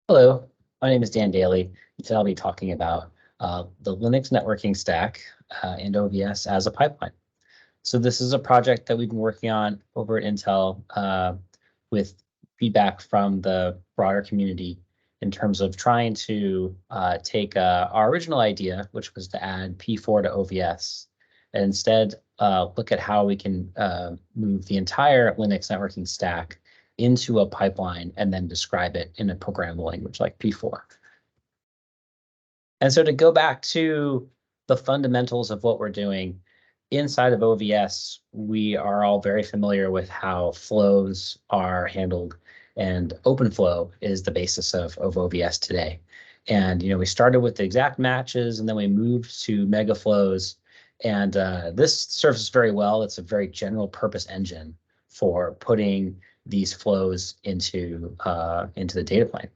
Hello, my name is Dan Daly. Today I'll be talking about the Linux networking stack and OVS as a pipeline. So this is a project that we've been working on over at Intel with feedback from the broader community in terms of trying to take our original idea, which was to add P4 to OVS, and instead look at how we can move the entire Linux networking stack into a pipeline and then describe it in a programmable language like P4. And so to go back to the fundamentals of what we're doing inside of OVS, we are all very familiar with how flows are handled, and OpenFlow is the basis of OVS today. And we started with the exact matches, and then we moved to mega flows. And this serves us very well. It's a very general purpose engine for putting these flows into the data plane.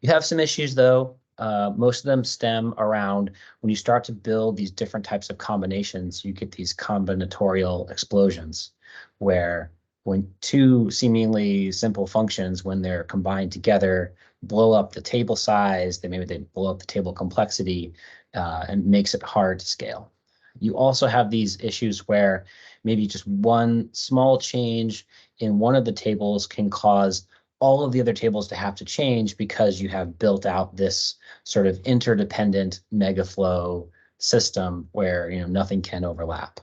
You have some issues though. Most of them stem around when you start to build these different types of combinations, you get these combinatorial explosions where when two seemingly simple functions, when they're combined together, blow up the table size, maybe they blow up the table complexity and makes it hard to scale. You also have these issues where maybe just one small change in one of the tables can cause all of the other tables to have to change because you have built out this sort of interdependent mega flow system where nothing can overlap.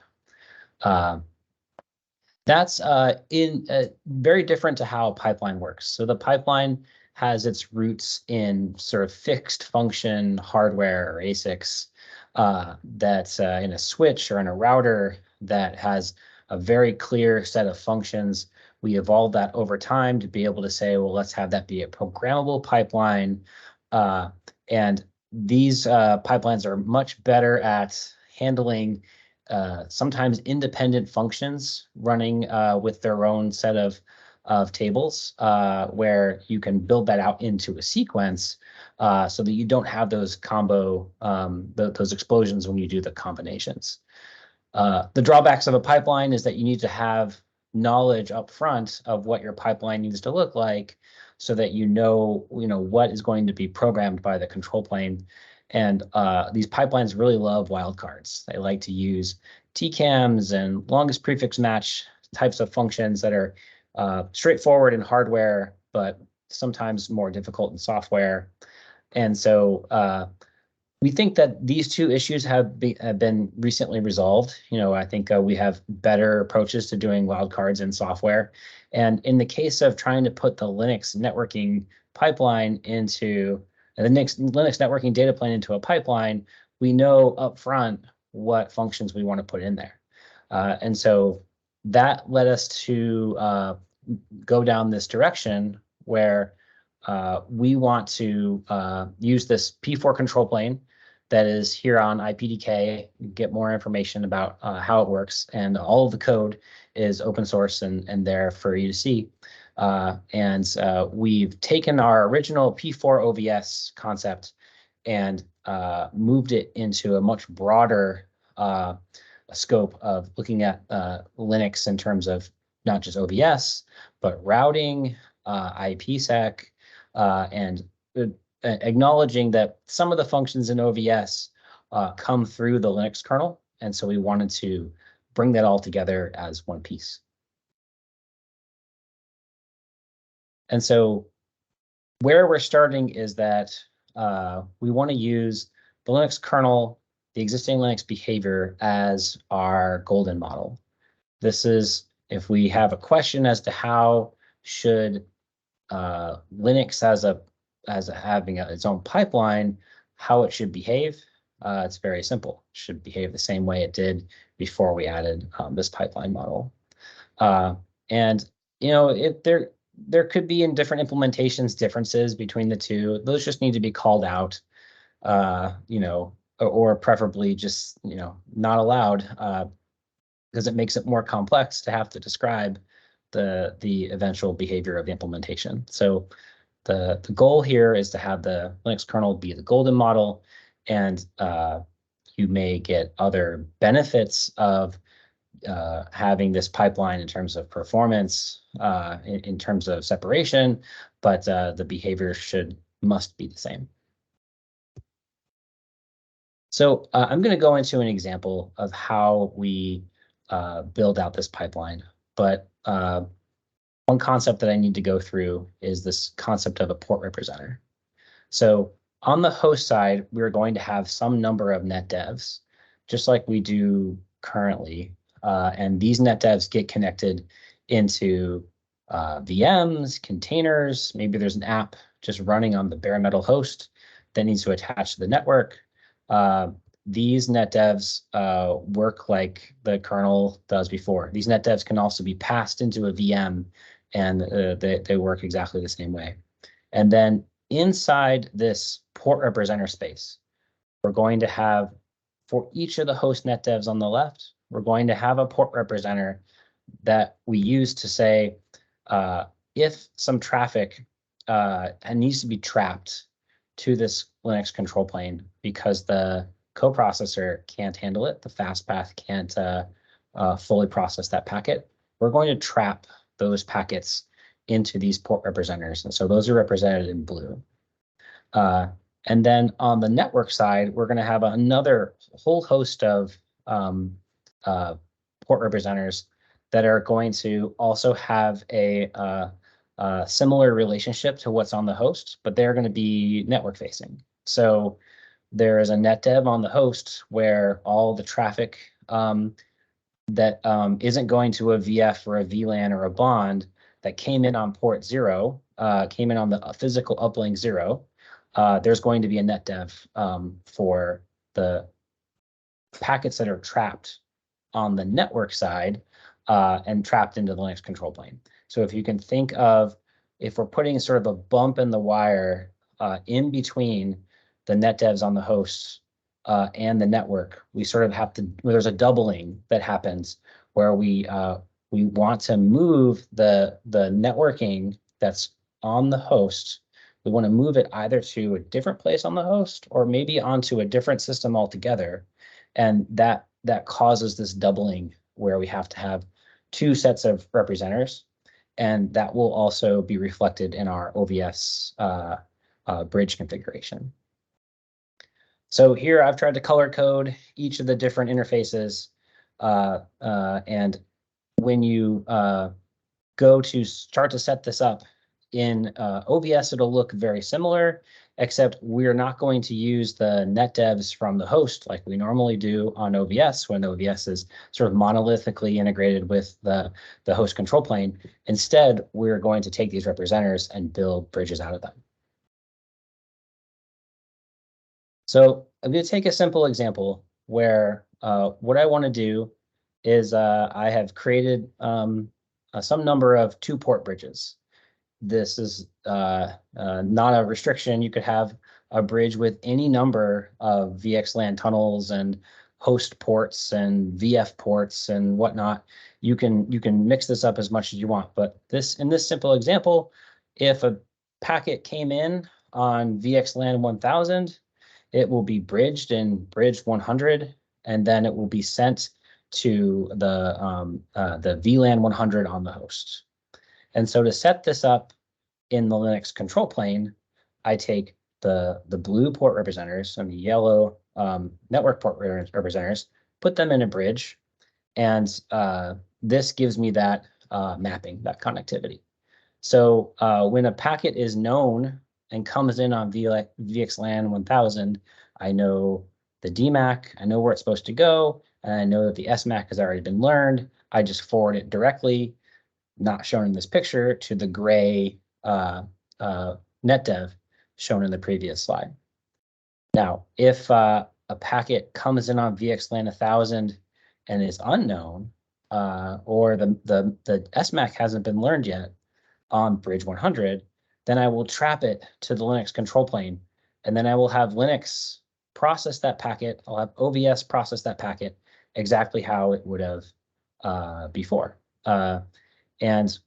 That's very different to how a pipeline works. So the pipeline has its roots in sort of fixed function hardware or ASICs that's in a switch or in a router that has a very clear set of functions. We evolved that over time to be able to say, well, let's have that be a programmable pipeline. And these pipelines are much better at handling sometimes independent functions running with their own set of tables where you can build that out into a sequence so that you don't have those those explosions when you do the combinations. The drawbacks of a pipeline is that you need to have knowledge up front of what your pipeline needs to look like so that you know what is going to be programmed by the control plane. And these pipelines really love wildcards. They like to use TCAMs and longest prefix match types of functions that are straightforward in hardware, but sometimes more difficult in software. And so we think that these two issues have been recently resolved. I think we have better approaches to doing wildcards in software. And in the case of trying to put the Linux networking pipeline into the Linux networking data plane into a pipeline, we know upfront what functions we want to put in there. And so that led us to go down this direction where we want to use this P4 control plane that is here on IPDK, get more information about how it works, and all of the code is open source and there for you to see. And we've taken our original P4 OVS concept and moved it into a much broader scope of looking at Linux in terms of not just OVS, but routing, IPsec, and acknowledging that some of the functions in OVS come through the Linux kernel. And so we wanted to bring that all together as one piece. And so where we're starting is that we want to use the Linux kernel, the existing Linux behavior as our golden model. This is if we have a question as to how should Linux as having its own pipeline, how it should behave, it's very simple. It should behave the same way it did before we added this pipeline model. And there could be in different implementations differences between the two. Those just need to be called out, or preferably just not allowed, because it makes it more complex to have to describe the eventual behavior of the implementation. So the goal here is to have the Linux kernel be the golden model, and you may get other benefits of having this pipeline in terms of performance, in terms of separation, but the behavior must be the same. So I'm going to go into an example of how we build out this pipeline. But one concept that I need to go through is this concept of a port representer. So on the host side, we're going to have some number of net devs, just like we do currently. And these net devs get connected into VMs, containers. Maybe there's an app just running on the bare metal host that needs to attach to the network. These net devs work like the kernel does before. These net devs can also be passed into a VM, and they work exactly the same way. And then inside this port representer space, we're going to have, for each of the host net devs on the left, we're going to have a port representer that we use to say, if some traffic needs to be trapped to this Linux control plane because the coprocessor can't handle it, the fastpath can't fully process that packet, we're going to trap those packets into these port representers. And so those are represented in blue. And then on the network side, we're going to have another whole host of port representers that are going to also have a similar relationship to what's on the host, but they're going to be network facing. So there is a net dev on the host where all the traffic that isn't going to a VF or a VLAN or a bond that came in on port 0, came in on the physical uplink 0, there's going to be a net dev for the packets that are trapped on the network side and trapped into the Linux control plane. So if you can think of, if we're putting sort of a bump in the wire in between the net devs on the host and the network, we sort of have to, there's a doubling that happens where we want to move the networking that's on the host. We want to move it either to a different place on the host or maybe onto a different system altogether. And that causes this doubling where we have to have two sets of representers. And that will also be reflected in our OVS bridge configuration. So here I've tried to color code each of the different interfaces. And when you go to start to set this up in OVS, it'll look very similar, except we're not going to use the net devs from the host like we normally do on OVS when OVS is sort of monolithically integrated with the host control plane. Instead, we're going to take these representers and build bridges out of them. So I'm going to take a simple example where what I want to do is I have created some number of 2-port bridges. This is not a restriction. You could have a bridge with any number of VXLAN tunnels and host ports and VF ports and whatnot. You can mix this up as much as you want. But in this simple example, if a packet came in on VXLAN 1000, it will be bridged in bridge 100, and then it will be sent to the VLAN 100 on the host. And so to set this up in the Linux control plane, I take the blue port representers and the yellow network port representers, put them in a bridge, and this gives me that mapping, that connectivity. So when a packet is known and comes in on VXLAN 1000, I know the DMAC, I know where it's supposed to go, and I know that the SMAC has already been learned. I just forward it directly, not shown in this picture, to the gray net dev shown in the previous slide. Now, if a packet comes in on VXLAN 1000 and is unknown, or the SMAC hasn't been learned yet on bridge 100, then I will trap it to the Linux control plane, and then I will have Linux process that packet. I'll have OVS process that packet exactly how it would have before. And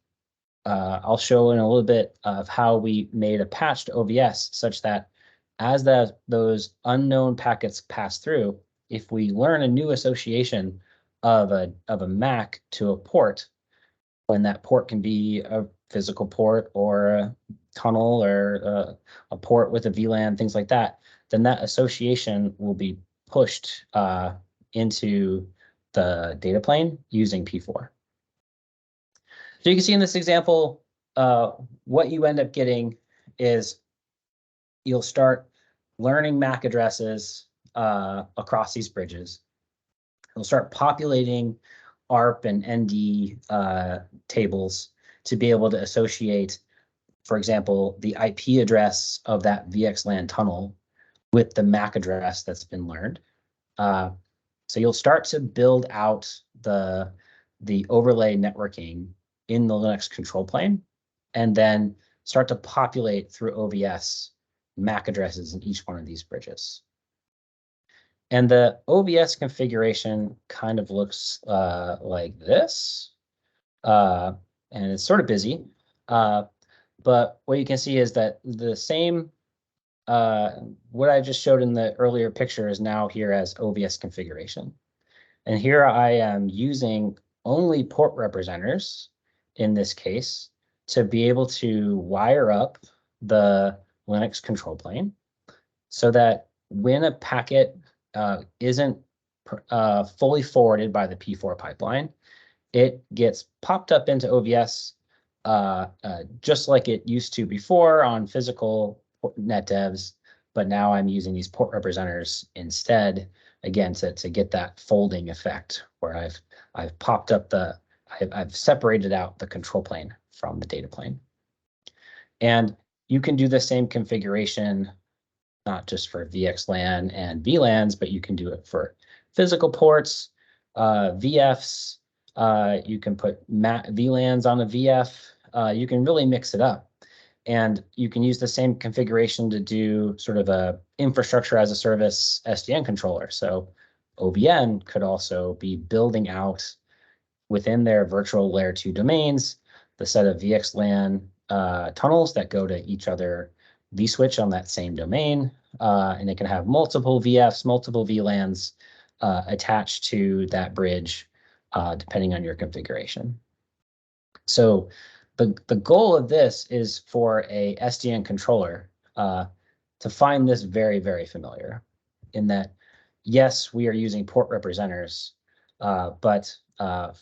I'll show in a little bit of how we made a patch to OVS such that as those unknown packets pass through, if we learn a new association of a MAC to a port, when that port can be a physical port or a tunnel or a port with a VLAN, things like that, then that association will be pushed into the data plane using P4. So you can see in this example, what you end up getting is you'll start learning MAC addresses across these bridges. You'll start populating ARP and ND tables to be able to associate, for example, the IP address of that VXLAN tunnel with the MAC address that's been learned. So you'll start to build out the overlay networking in the Linux control plane, and then start to populate through OVS MAC addresses in each one of these bridges. And the OVS configuration kind of looks like this. And it's sort of busy. But what you can see is that the same, what I just showed in the earlier picture is now here as OVS configuration. And here I am using only port representers in this case to be able to wire up the Linux control plane so that when a packet isn't fully forwarded by the P4 pipeline, it gets popped up into OVS just like it used to before on physical NetDevs, but now I'm using these port representers instead, again, to get that folding effect where I've popped up I've separated out the control plane from the data plane. And you can do the same configuration, not just for VXLAN and VLANs, but you can do it for physical ports, VFs. You can put VLANs on a VF. You can really mix it up. And you can use the same configuration to do sort of a infrastructure as a service SDN controller. So OBN could also be building out within their virtual layer 2 domains the set of VXLAN tunnels that go to each other vSwitch on that same domain. And it can have multiple VFs, multiple VLANs attached to that bridge, depending on your configuration. So the goal of this is for a SDN controller to find this very, very familiar in that, yes, we are using port representers, but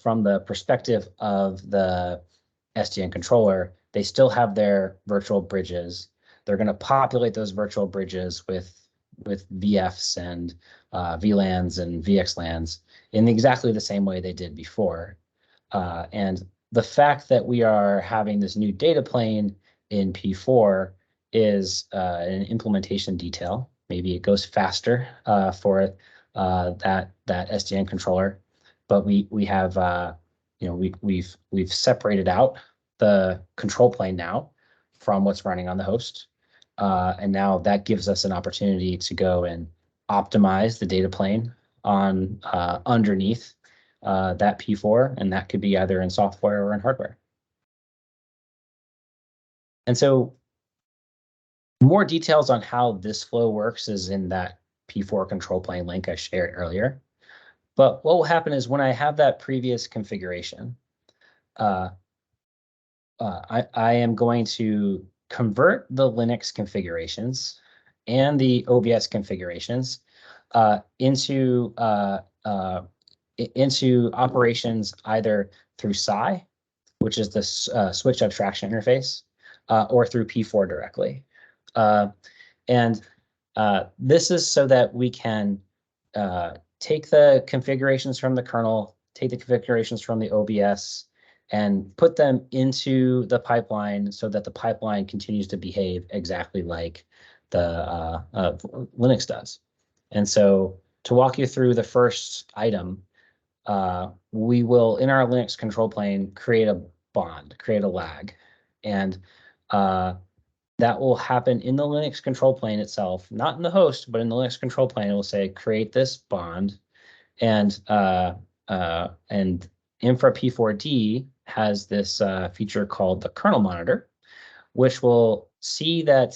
from the perspective of the SDN controller, they still have their virtual bridges. They're going to populate those virtual bridges with VFs and VLANs and VXLANs in exactly the same way they did before. And the fact that we are having this new data plane in P4 is an implementation detail. Maybe it goes faster for that SDN controller, but we have we've separated out the control plane now from what's running on the host, and now that gives us an opportunity to go and optimize the data plane on underneath that P4, and that could be either in software or in hardware. And so more details on how this flow works is in that P4 control plane link I shared earlier. But what will happen is when I have that previous configuration, I am going to convert the Linux configurations and the OVS configurations into operations either through SCI, which is the switch abstraction interface, or through P4 directly. And this is so that we can take the configurations from the kernel, take the configurations from the OBS, and put them into the pipeline so that the pipeline continues to behave exactly like the Linux does. And so to walk you through the first item, we will, in our Linux control plane, create a bond, create a lag. And that will happen in the Linux control plane itself, not in the host, but in the Linux control plane. It will say, create this bond. And Infra P4D has this feature called the kernel monitor, which will see that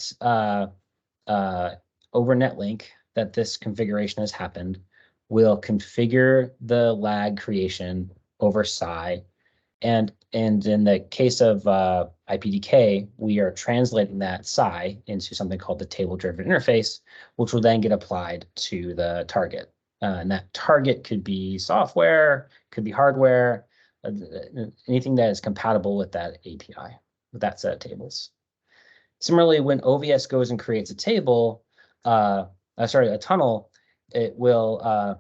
over netlink that this configuration has happened, will configure the lag creation over psi. And in the case of IPDK, we are translating that psi into something called the table-driven interface, which will then get applied to the target. And that target could be software, could be hardware, anything that is compatible with that API, with that set of tables. Similarly, when OVS goes and creates a table, a tunnel, it will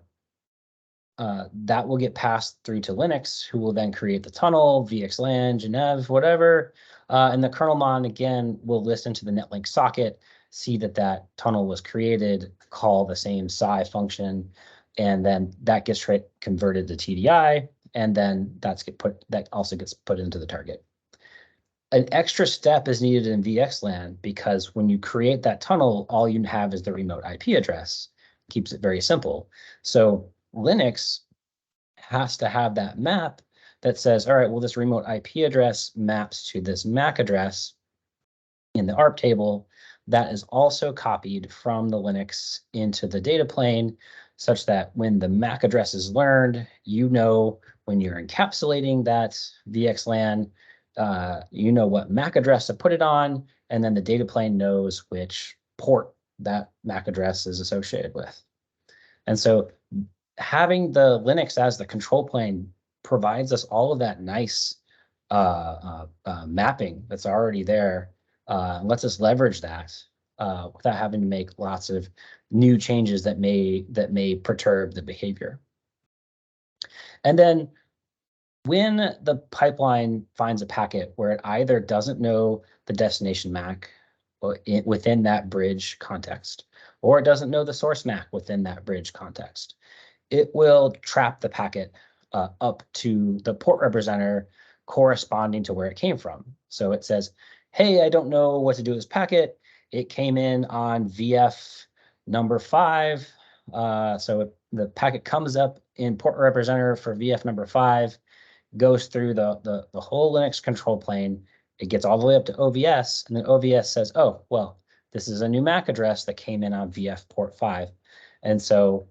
that will get passed through to Linux, who will then create the tunnel, VXLAN, Genev, whatever. And the kernel mon, again, will listen to the netlink socket, see that that tunnel was created, call the same psi function, and then that gets converted to TDI, and then that also gets put into the target. An extra step is needed in VXLAN because when you create that tunnel, all you have is the remote IP address. Keeps it very simple. So Linux has to have that map that says, all right, well, this remote IP address maps to this MAC address in the ARP table that is also copied from the Linux into the data plane, such that when the MAC address is learned, you know when you're encapsulating that VXLAN, you know what MAC address to put it on, and then the data plane knows which port that MAC address is associated with. And so having the Linux as the control plane provides us all of that nice mapping that's already there, lets us leverage that without having to make lots of new changes that may perturb the behavior. And then when the pipeline finds a packet where it either doesn't know the destination MAC within that bridge context, or it doesn't know the source MAC within that bridge context, it will trap the packet up to the port representer corresponding to where it came from. So it says, hey, I don't know what to do with this packet. It came in on VF number 5. So the packet comes up in port representer for VF number 5, goes through the whole Linux control plane. It gets all the way up to OVS, and then OVS says, oh, well, this is a new MAC address that came in on VF port 5. And so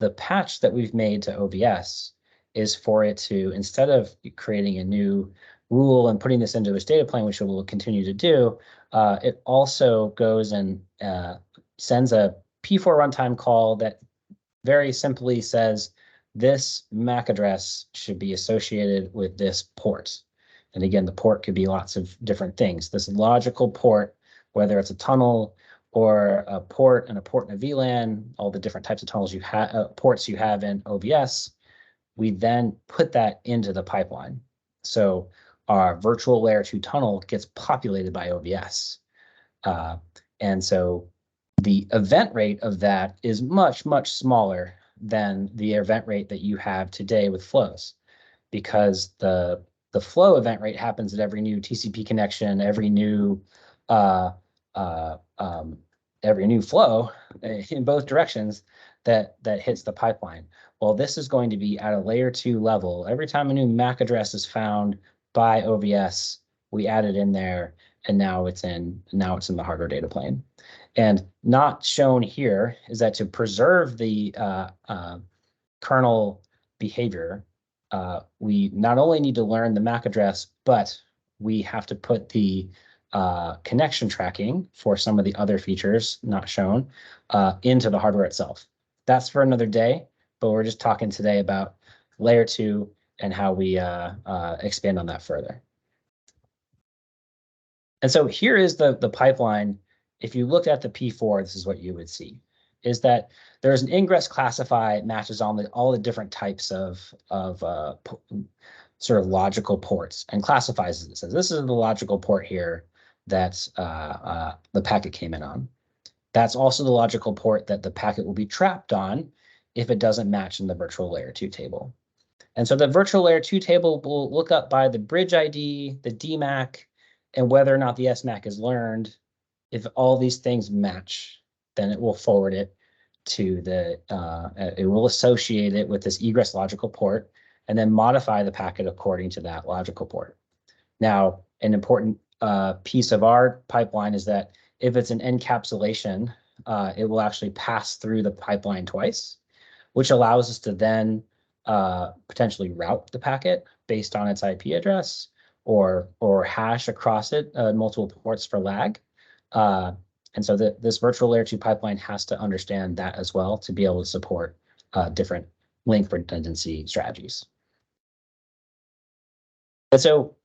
the patch that we've made to OVS is for it to, instead of creating a new rule and putting this into its data plane, which it will continue to do, it also goes and sends a P4 runtime call that very simply says, this MAC address should be associated with this port. And again, the port could be lots of different things. This logical port, whether it's a tunnel or a port and a VLAN, all the different types of tunnels you have, ports you have in OVS, we then put that into the pipeline. So our virtual layer 2 tunnel gets populated by OVS. And so the event rate of that is much, much smaller than the event rate that you have today with flows, because the flow event rate happens at every new TCP connection, every new flow in both directions that hits the pipeline. Well, this is going to be at a layer 2 level. Every time a new MAC address is found by OVS, we add it in there, and now it's in the hardware data plane. And not shown here is that to preserve the kernel behavior, we not only need to learn the MAC address, but we have to put the connection tracking for some of the other features not shown into the hardware itself. That's for another day, but we're just talking today about layer 2 and how we expand on that further. And so here is the pipeline. If you looked at the P4, this is what you would see, is that there's an ingress classify matches on all the different types of sort of logical ports and classifies it. It says, this is the logical port here that the packet came in on. That's also the logical port that the packet will be trapped on if it doesn't match in the virtual layer 2 table. And so the virtual layer 2 table will look up by the bridge ID, the DMAC, and whether or not the SMAC is learned. If all these things match, then it will forward it to it will associate it with this egress logical port and then modify the packet according to that logical port. Now, an important piece of our pipeline is that if it's an encapsulation, it will actually pass through the pipeline twice. which allows us to then potentially route the packet based on its IP address or hash across it multiple ports for lag. And so this virtual layer 2 pipeline has to understand that as well to be able to support different link redundancy strategies. And so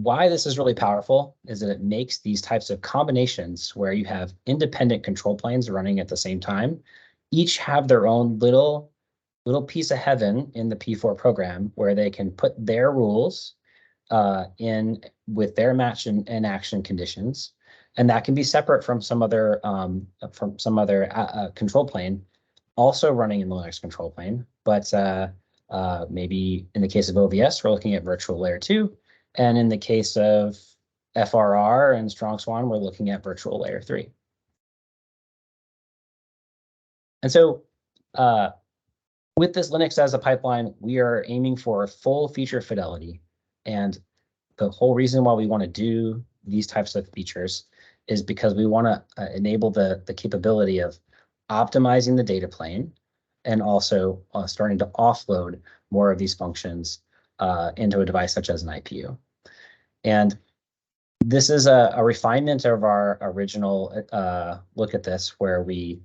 why this is really powerful is that it makes these types of combinations where you have independent control planes running at the same time, each have their own little piece of heaven in the P4 program where they can put their rules in with their match and action conditions, and that can be separate from some other control plane also running in the Linux control plane. But maybe in the case of OVS, we're looking at virtual layer 2. And in the case of FRR and Strong Swan, we're looking at virtual layer 3. And so with this Linux as a pipeline, we are aiming for full feature fidelity. And the whole reason why we want to do these types of features is because we want to enable the capability of optimizing the data plane and also starting to offload more of these functions into a device such as an IPU. And this is a refinement of our original look at this, where we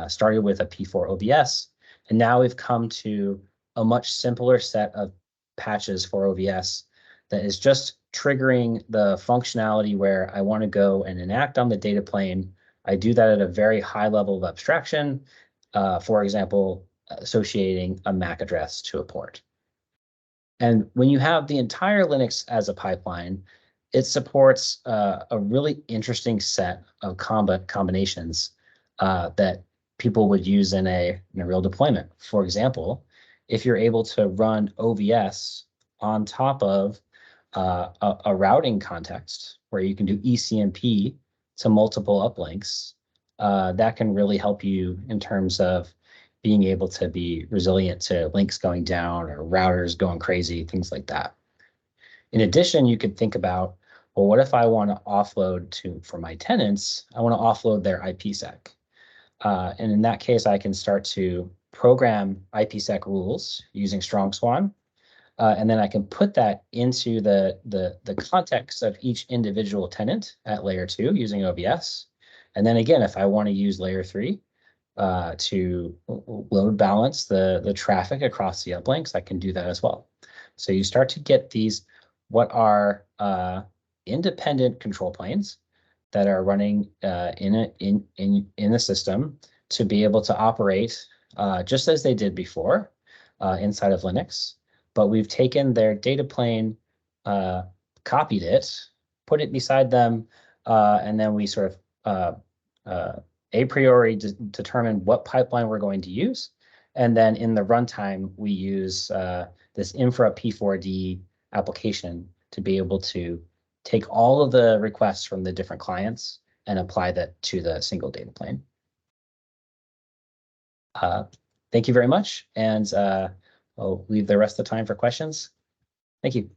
started with a P4 OVS, and now we've come to a much simpler set of patches for OVS that is just triggering the functionality where I want to go and enact on the data plane. I do that at a very high level of abstraction, for example, associating a MAC address to a port. And when you have the entire Linux as a pipeline, it supports a really interesting set of combinations that people would use in a real deployment. For example, if you're able to run OVS on top of a routing context where you can do eCMP to multiple uplinks, that can really help you in terms of being able to be resilient to links going down or routers going crazy, things like that. In addition, you could think about, well, what if I want to offload for my tenants, I want to offload their IPsec. And in that case, I can start to program IPsec rules using Strong Swan. And then I can put that into the context of each individual tenant at layer 2 using OVS. And then again, if I want to use layer 3 to load balance the traffic across the uplinks, I can do that as well. So you start to get these, what are independent control planes that are running in the system to be able to operate just as they did before inside of Linux. But we've taken their data plane, copied it, put it beside them, and then we sort of a priori determine what pipeline we're going to use. And then in the runtime, we use this infra P4D application to be able to take all of the requests from the different clients and apply that to the single data plane. Thank you very much. And I'll leave the rest of the time for questions. Thank you.